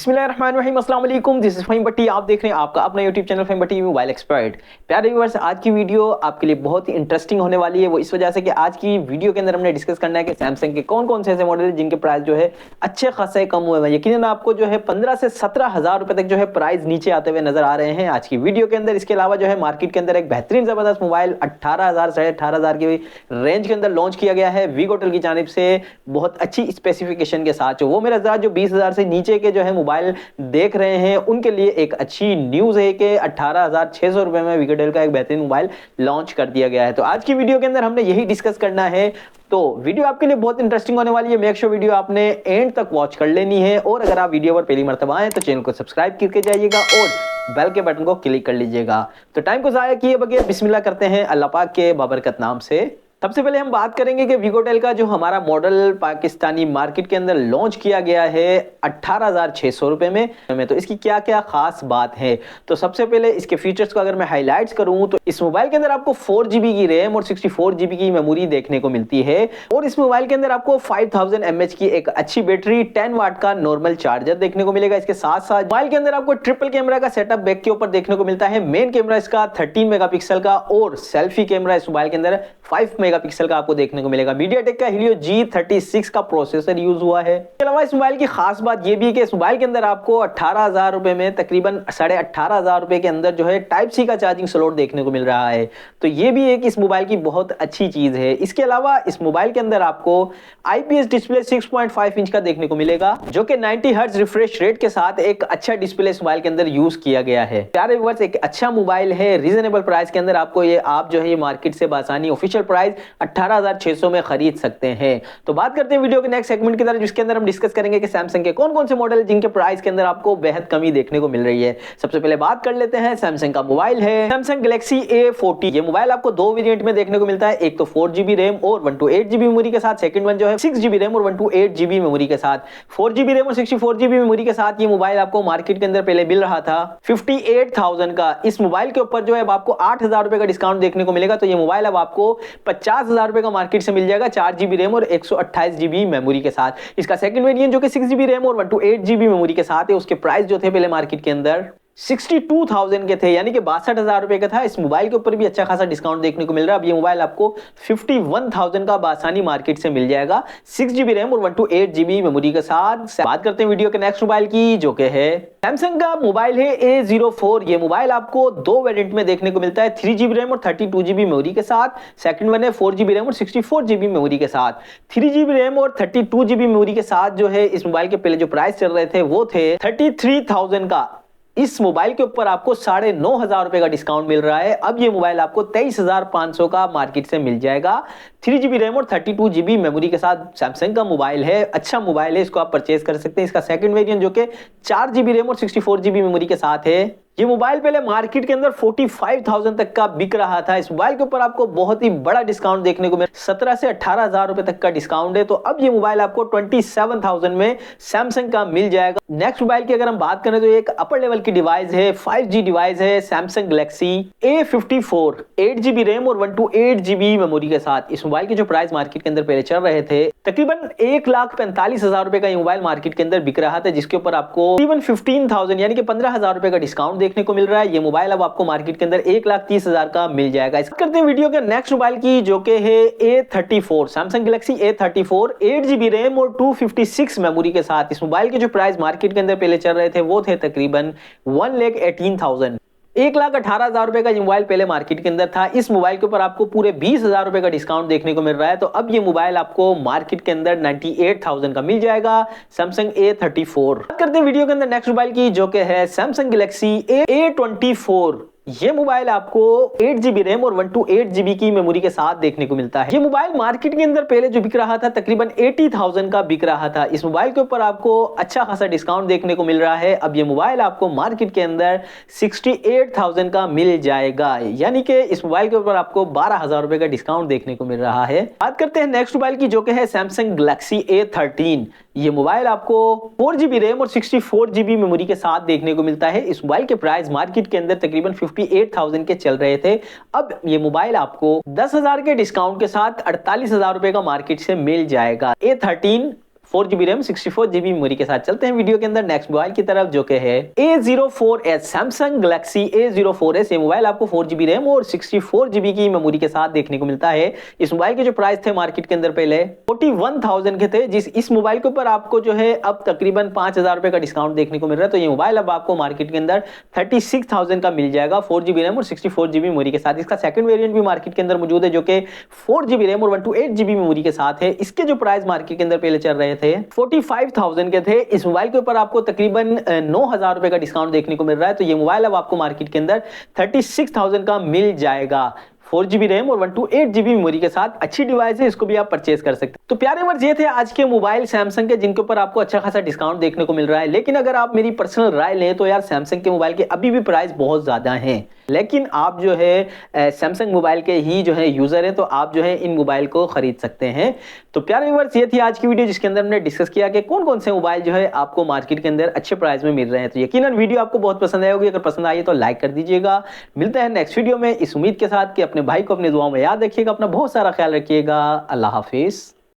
बिस्मिल्लाहिर्रहमानिर्रहीम, अस्सलाम वालेकुम। दिस इज फहीम भट्टी। आप देख रहे हैं आपका अपना यूट्यूब चैनल फहीम भट्टी मोबाइल एक्सपर्ट। प्यारे व्यूअर्स, आज की वीडियो आपके लिए बहुत ही इंटरेस्टिंग होने वाली है। वो इस वजह से कि आज की वीडियो के अंदर हमने डिस्कस करना है कि सैमसंग के कौन कौन से ऐसे मॉडल हैं जिनके प्राइस जो है अच्छे खासे कम हुए हैं। यकीनन आपको जो है 15 से 17,000 रुपए तक जो है प्राइस नीचे आते हुए नजर आ रहे हैं आज की वीडियो के अंदर। इसके अलावा जो है मार्केट के अंदर एक बेहतरीन जबरदस्त मोबाइल 18,000 साढ़े 18,000 की रेंज के अंदर लॉन्च किया गया है वीगोटेल की जानिब से, बहुत अच्छी स्पेसिफिकेशन के साथ। वो मेरे साथ जो 20,000 से नीचे के जो है मोबाइल देख रहे हैं उनके लिए एक अच्छी न्यूज है कि 18,600 रुपए में वीगोटेल का एक बेहतरीन मोबाइल लॉन्च कर दिया गया है। तो आज की वीडियो के अंदर हमने यही डिस्कस करना है। तो वीडियो आपके लिए बहुत इंटरेस्टिंग होने वाली है। मेक श्योर वीडियो आपने एंड तक वॉच कर लेनी है, और अगर आप वीडियो पर पहली मर्तबा आए तो चैनल को सब्सक्राइब करके जाइएगा और बेल के बटन को क्लिक कर लीजिएगा। तो टाइम को जाया किए बगैर बिस्मिल्लाह करते हैं अल्लाह पाक के बाबरकत नाम से। सबसे पहले हम बात करेंगे कि वीगोटेल का जो हमारा मॉडल पाकिस्तानी मार्केट के अंदर लॉन्च किया गया है 18,600 रुपए में, तो इसकी क्या क्या खास बात है। तो सबसे पहले इसके फीचर्स को अगर मैं हाईलाइट्स करूं तो इस मोबाइल के अंदर आपको 4GB की रैम और 64GB की मेमोरी देखने को मिलती है, और इस मोबाइल के अंदर आपको 5000 mAh की एक अच्छी बैटरी, 10 वाट का नॉर्मल चार्जर देखने को मिलेगा। इसके साथ साथ मोबाइल के अंदर आपको ट्रिपल कैमरा का सेटअप बैक के ऊपर देखने को मिलता है। मेन कैमरा इसका 13 मेगापिक्सल का, और सेल्फी कैमरा इस मोबाइल के अंदर 5 मेगापिक्सल का आपको देखने को मिलेगा। मीडियाटेक का Helio G36 का प्रोसेसर यूज हुआ है। इसके अलावा इस मोबाइल की खास बात यह भी है कि इस मोबाइल के अंदर आपको 18,000 रुपए में तकरीबन 18,500 रुपए के अंदर जो है टाइप सी का चार्जिंग स्लॉट देखने को मिल रहा है। तो ये भी एक इस मोबाइल की बहुत अच्छी चीज है। इसके अलावा इस मोबाइल के अंदर आपको IPS डिस्प्ले 6.5 इंच का देखने को मिलेगा, जो कि 90 हर्ट्ज रिफ्रेश रेट के साथ एक अच्छा डिस्प्ले इस मोबाइल के अंदर यूज किया गया है। प्यारे व्यूअर्स, एक अच्छा मोबाइल है, रीजनेबल प्राइस के अंदर आपको ये आप जो है ये मार्केट से बासानी ऑफिशियल प्राइस 18,600 में खरीद सकते हैं। तो बात करते हैं वीडियो के नेक्स्ट सेगमेंट की तरफ, जिसके अंदर हम डिस्कस करेंगे कि सैमसंग के कौन कौन से मॉडल जिनके प्राइस के अंदर आपको बेहद कमी देखने को मिल रही है। सबसे पहले बात कर लेते हैं सैमसंग का मोबाइल है सैमसंग गैलेक्सी A40। ये मोबाइल आपको दो वेरिएंट में देखने को मिलता है, एक तो 4GB रैम और 128GB मेमोरी के साथ, सेकंड वन जो है 6GB रैम और 128GB मेमोरी के साथ। 4GB रैम और 64GB मेमोरी के साथ ये मोबाइल आपको मार्केट के अंदर पहले मिल रहा था 58,000 का। इस मोबाइल के ऊपर जो है आपको 8,000 रुपए का डिस्काउंट देखने को मिलेगा। तो ये मोबाइल अब आपको 50,000 रुपए का मार्केट से मिल जाएगा 4GB रैम और 128GB मेमोरी के साथ। इसका सेकंड वेरिएंट जो कि 6GB रैम और 128GB मेमोरी के साथ है, उसके प्राइस जो थे पहले मार्केट के अंदर 62,000 के थे, यानी कि 62,000 रुपए का था। इस मोबाइल के ऊपर भी अच्छा खासा डिस्काउंट देखने को मिल रहा है। अब ये मोबाइल आपको 51,000 का बासानी मार्केट से मिल जाएगा 6GB रैम और 128GB मेमोरी के साथ। बात करते हैं वीडियो के नेक्स्ट मोबाइल की, जो कि है सैमसंग का मोबाइल है A04। ये मोबाइल आपको दो वेरिएंट में देखने को मिलता है, 3GB रैम और 32GB मेमोरी के साथ। सेकंड वन है 4GB रैम और 64GB मेमोरी के साथ। 3GB रैम और 32GB मेमोरी के साथ जो है इस मोबाइल के पहले जो प्राइस चल रहे थे वो थे 33,000 का। इस मोबाइल के ऊपर आपको 9,500 रुपए का डिस्काउंट मिल रहा है। अब ये मोबाइल आपको 23,500 का मार्केट से मिल जाएगा। 3GB रैम और 32GB मेमोरी के साथ सैमसंग का मोबाइल है, अच्छा मोबाइल है, इसको आप परचेज कर सकते हैं। इसका सेकंड वेरिएंट जो कि 4GB रैम और 64GB मेमोरी के साथ है, ये मोबाइल पहले मार्केट के अंदर 45,000 तक का बिक रहा था। इस मोबाइल के ऊपर आपको बहुत ही बड़ा डिस्काउंट देखने को मिला, 17 से 18,000 रुपए तक का डिस्काउंट है। तो अब ये मोबाइल आपको 27,000 में सैमसंग का मिल जाएगा। नेक्स्ट मोबाइल की अगर हम बात करें तो एक अपर लेवल की डिवाइस है, 5G डिवाइस है, Samsung Galaxy A54, 8GB RAM और 128GB मेमोरी के साथ। इस मोबाइल के जो प्राइस मार्केट के अंदर पहले चल रहे थे तकरीबन 1,45,000 रुपए का ये मोबाइल मार्केट के अंदर बिक रहा था, जिसके ऊपर आपको तकरीबन 15,000 यानी कि 15,000 रुपए का डिस्काउंट देखने को मिल रहा है। ये मोबाइल अब आपको मार्केट के अंदर 1,30,000 का मिल जाएगा। इस करते हैं वीडियो के नेक्स्ट मोबाइल की, जो कि है A34, Samsung Galaxy A34, 8GB RAM और 256 मेमोरी के साथ। इस मोबाइल के जो प्राइस मार्केट के अंदर पहले चल रहे थे वो थे तकरीबन 1,18,000, 1,18,000 रुपए का मोबाइल पहले मार्केट के अंदर था। इस मोबाइल के ऊपर आपको पूरे 20,000 रुपए का डिस्काउंट देखने को मिल रहा है। तो अब ये मोबाइल आपको मार्केट के अंदर 98,000 का मिल जाएगा, सैमसंग A34। बात करते हैं वीडियो के अंदर नेक्स्ट मोबाइल की, जो कि है सैमसंग गैलेक्सी A24। ये मोबाइल आपको 8GB रैम और 128GB की मेमोरी के साथ देखने को मिलता है। ये मोबाइल मार्केट के अंदर पहले जो बिक रहा था तकरीबन 80,000 का बिक रहा था। इस मोबाइल के ऊपर आपको अच्छा खासा डिस्काउंट देखने को मिल रहा है। अब ये मोबाइल आपको मार्केट के अंदर 68,000 का मिल जाएगा, यानी कि इस मोबाइल के ऊपर आपको 12,000 रुपए का डिस्काउंट देखने को मिल रहा है। बात करते हैं नेक्स्ट मोबाइल की, जो कि है सैमसंग गैलेक्सी A13। ये मोबाइल आपको 4GB रैम और 64GB मेमोरी के साथ देखने को मिलता है। इस मोबाइल के प्राइस मार्केट के अंदर तकरीबन 58,000 के चल रहे थे। अब ये मोबाइल आपको 10,000 के डिस्काउंट के साथ 48,000 रुपए का मार्केट से मिल जाएगा। A13 4GB RAM 64GB memory के साथ। चलते हैं वीडियो के अंदर नेक्स्ट मोबाइल की तरफ, जो कि है A04s, सैमसंग गैलेक्सी A04s। ये मोबाइल आपको 4GB रैम और 64GB की मेमोरी के साथ देखने को मिलता है। इस मोबाइल के जो प्राइस थे मार्केट के अंदर पहले 41,000 के थे, जिस इस मोबाइल के ऊपर आपको जो है अब तकरीबन 5,000 रुपए का डिस्काउंट देखने को मिल रहा है। तो ये मोबाइल अब आपको मार्केट के अंदर 36,000 का मिल जाएगा 4GB रैम और 64GB मेमोरी के साथ। इसका सेकंड वेरिएंट भी मार्केट के अंदर मौजूद है, जो कि 4GB रैम और 128GB मेमोरी के साथ है। इसके जो प्राइस मार्केट के अंदर पहले चल रहे थे 45,000 के थे। इस मोबाइल के ऊपर आपको तकरीबन 9,000 रुपए का डिस्काउंट देखने को मिल रहा है। तो ये मोबाइल अब आपको मार्केट के अंदर 36,000 का मिल जाएगा 4GB रैम और 128GB मेमोरी के साथ। अच्छी डिवाइस है, इसको भी आप परचेज कर सकते हैं। तो प्यारे व्यूअर्स, ये थे आज के मोबाइल सैमसंग के, जिनके ऊपर आपको अच्छा खासा डिस्काउंट देखने को मिल रहा है। लेकिन अगर आप मेरी पर्सनल राय लें तो यार सैमसंग के मोबाइल के अभी भी प्राइस बहुत ज्यादा हैं। लेकिन आप जो है सैमसंग मोबाइल के ही जो है यूजर है, तो आप जो है इन मोबाइल को खरीद सकते हैं। तो प्यारे व्यूअर्स, ये थी आज की वीडियो, जिसके अंदर हमने डिस्कस किया कि कौन कौन से मोबाइल जो है आपको मार्केट के अंदर अच्छे प्राइस में मिल रहे हैं। तो यकीनन वीडियो आपको बहुत पसंद आई होगी। अगर पसंद आई तो लाइक कर दीजिएगा। मिलते हैं नेक्स्ट वीडियो में, इस उम्मीद के साथ कि अपने भाई को अपनी दुआओं में याद रखिएगा। अपना बहुत सारा ख्याल रखिएगा। अल्लाह हाफिज।